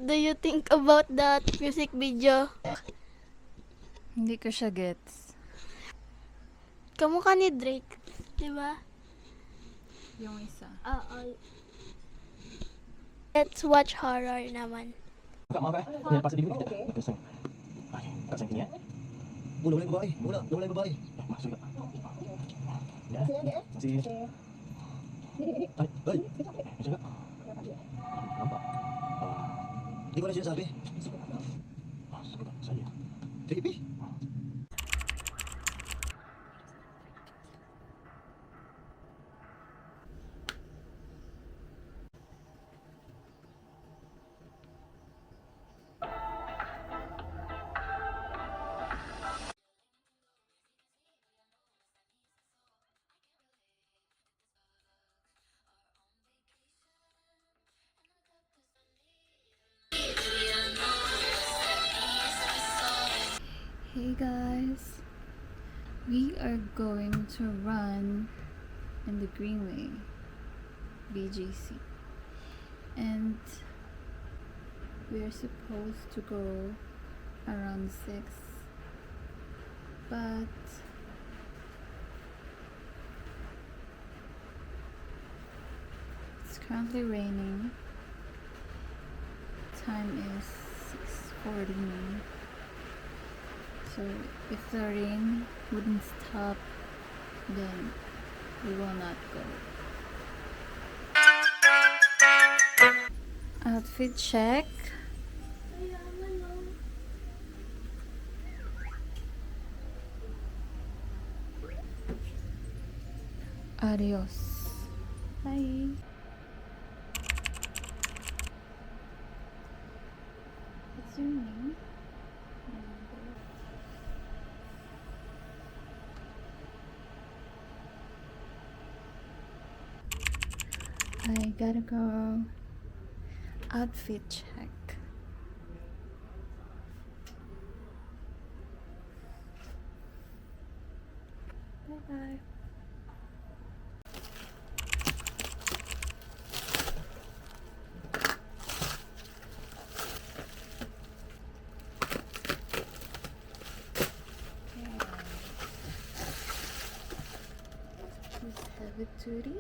do you think about that music video? Hindi ko siya gets. Kamukha ni Drake, di ba? Yung isa. Oo. Let's watch horror naman. Wala yung babae. Wala yung babae. Ay! Hindi ko na sinasabi. Creepy. Hey guys, we are going to run in the Greenway, BGC, and we are supposed to go around 6, but it's currently raining. Time is 6:49. So if the rain wouldn't stop, then we will not go. Outfit check. Adios. Bye. What's your name? I gotta go. Outfit check. Bye bye. This heavy duty.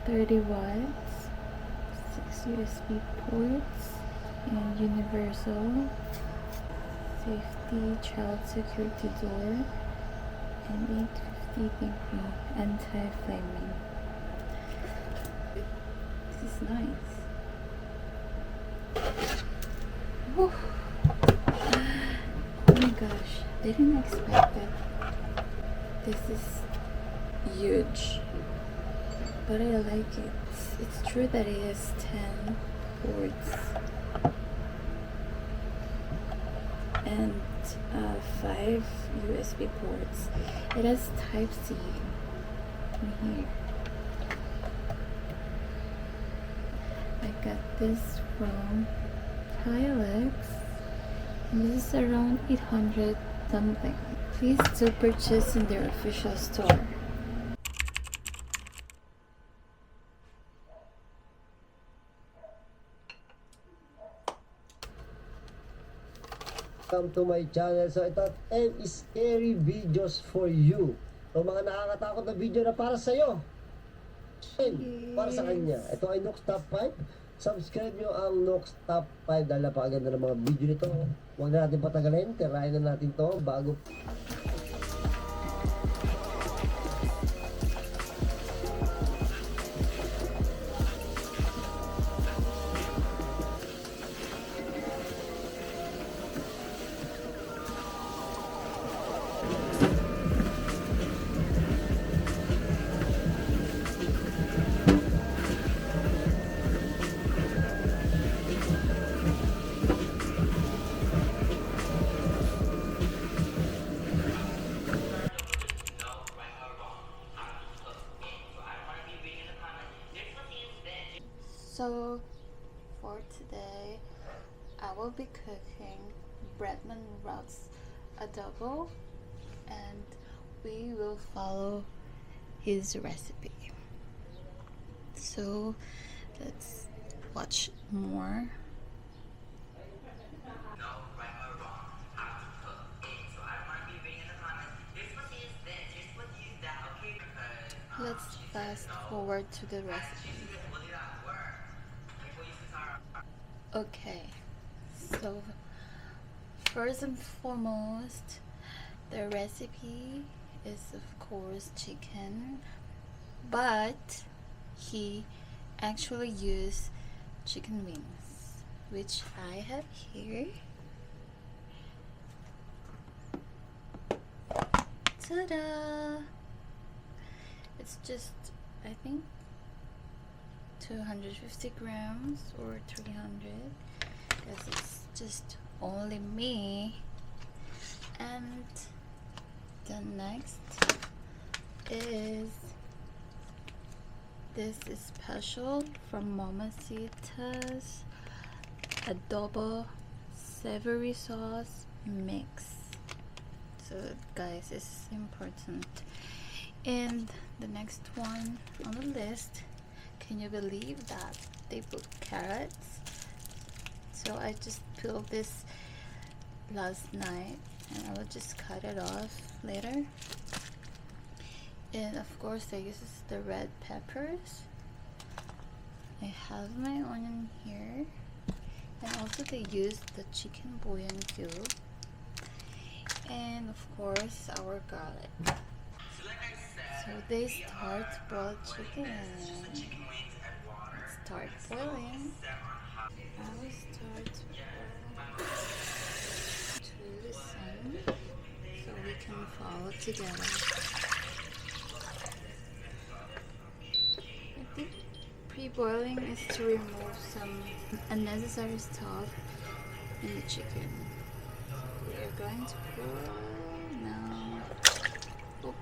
30 watts, 6 USB ports, and universal safety child security door, and 850 degree anti-flaming. This is nice. Whew. Oh my gosh, didn't expect it. This is huge. But I like it. It's true that it has 10 ports and 5 USB ports. It has Type-C in here. I got this from Tilex, and this is around 800 something. Please do purchase in their official store. Welcome to my channel. So ito is scary videos for you. So mga nakakatakot na video na para sa iyo. Para sa kanya. Ito ay Nox Top 5. Subscribe nyo ang Nox Top 5 dahil napakaganda ng mga video nito. Huwag na natin patagalin. Tirahin na natin to bago. So for today, I will be cooking BretmanRock's Adobo, and we will follow his recipe. So let's watch more. Let's fast forward to the recipe. Okay, so first and foremost, the recipe is of course chicken, but he actually used chicken wings, which I have here. Ta-da! It's just, I think, 250 grams or 300, because it's just only me. And the next is, this is special from Mamacita's adobo savory sauce mix. So guys, it's important. And the next one on the list, can you believe that they put carrots? So I just peeled this last night and I will just cut it off later. And of course I use the red peppers. I have my onion here, and also they use the chicken bouillon cube, and of course our garlic. So they start boiled chicken. Start boiling. I will start to the same so we can follow together. I think pre-boiling is to remove some unnecessary stuff in the chicken. We are going to boil now. Oops.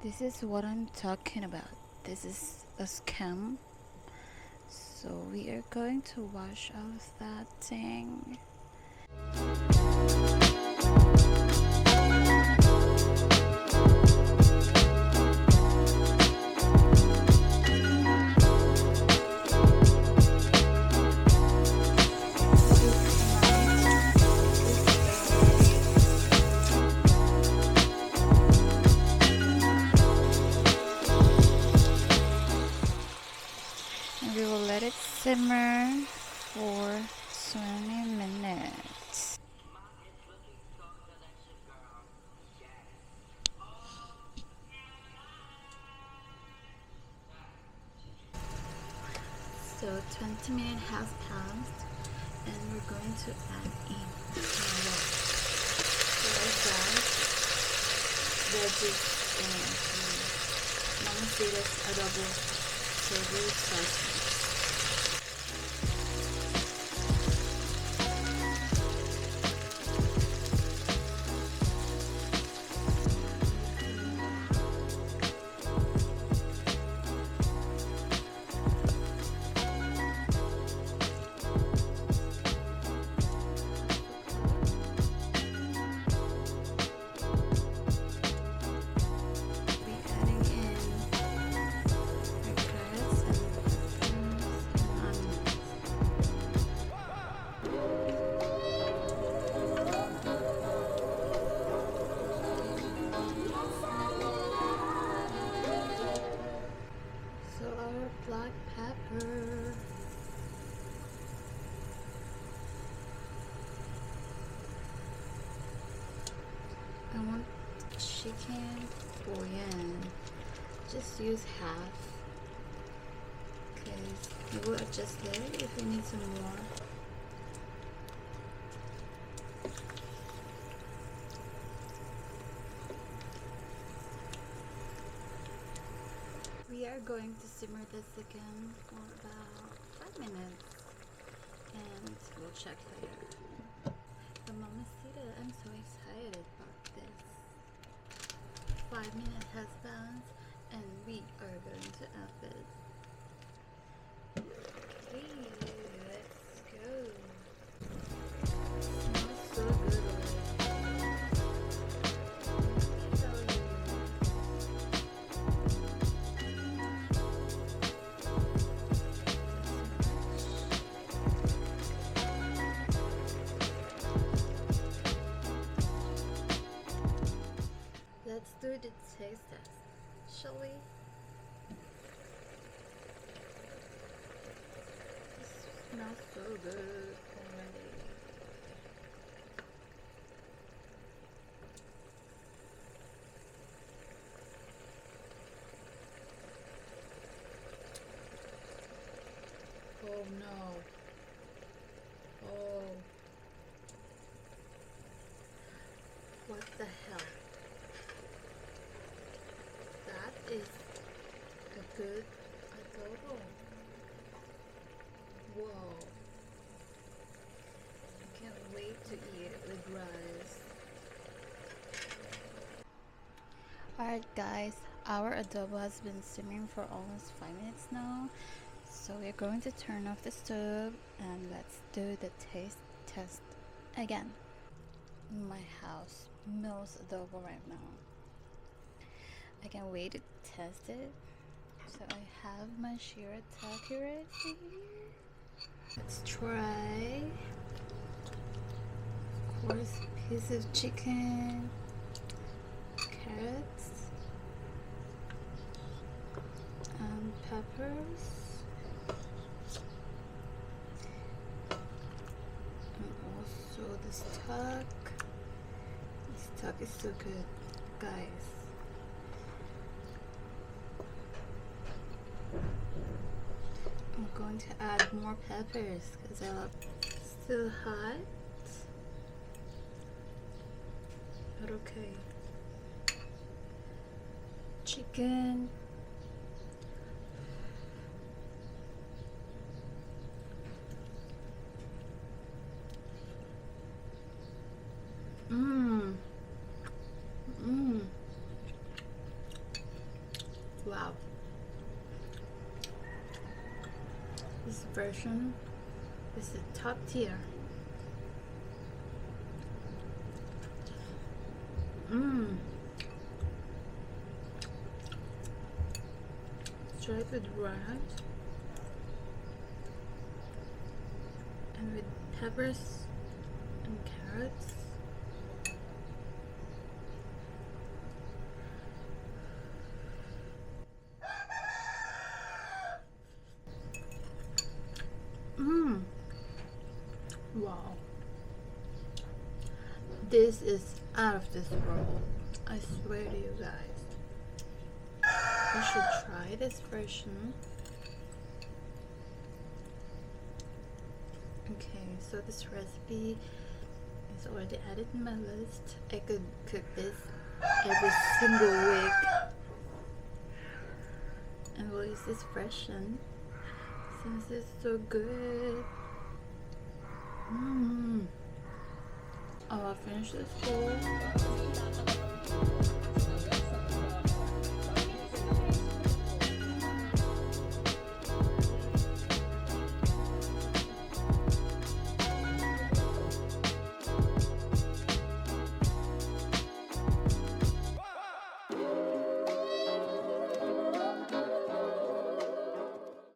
This is what I'm talking about. This is a scam. So we are going to wash out that thing. Simmer for 20 minutes. So 20 minutes has passed and we're going to add in rice. Veggies and Mamacita's adobo savory sauce. Black pepper. I want chicken bouillon. Just use half. Okay, we will adjust it if we need some more. going to simmer this again for about 5 minutes and we'll check later. The Mamacita, I'm so excited about this. 5 minutes has passed and we are going to add it. Okay, let's go. Smells so good already. Let's do the taste test, shall we? This smells so good already. Oh no. Oh. What the hell? That is a good adobo. Whoa. I can't wait to eat it with rice. Alright guys, our adobo has been simmering for almost 5 minutes now. So we're going to turn off the stove and let's do the taste test again. My house smells adobo right now. I can't wait to test it. So I have my shirataki right here. Let's try. Of course, piece of chicken, carrots, and peppers. And also the stock. The stock is so good, guys. I'm going to add more peppers because I love it. Still hot, but okay. Chicken. Wow. This version is the top tier. Try it with rice and with peppers and carrots. Wow, this is out of this world. I swear to you guys, you should try this version. Okay, so this recipe is already added in my list. I could cook this every single week and we'll use this version since it's so good. Oh, I'll finish this bowl.